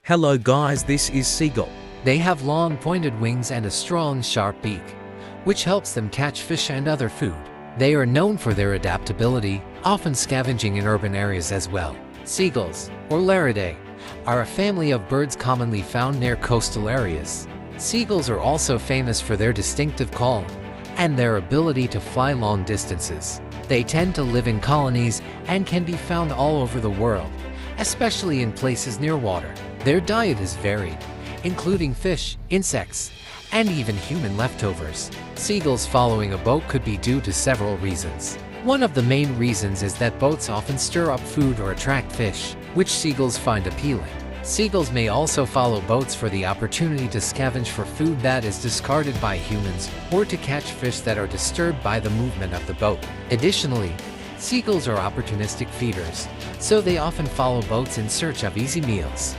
Hello guys, this is Seagull. They have long pointed wings and a strong sharp beak, which helps them catch fish and other food. They are known for their adaptability, often scavenging in urban areas as well. Seagulls, or Laridae, are a family of birds commonly found near coastal areas. Seagulls are also famous for their distinctive call and their ability to fly long distances. They tend to live in colonies and can be found all over the world, especially in places near water. Their diet is varied, including fish, insects, and even human leftovers. Seagulls following a boat could be due to several reasons. One of the main reasons is that boats often stir up food or attract fish, which seagulls find appealing. Seagulls may also follow boats for the opportunity to scavenge for food that is discarded by humans or to catch fish that are disturbed by the movement of the boat. Additionally, seagulls are opportunistic feeders, so they often follow boats in search of easy meals.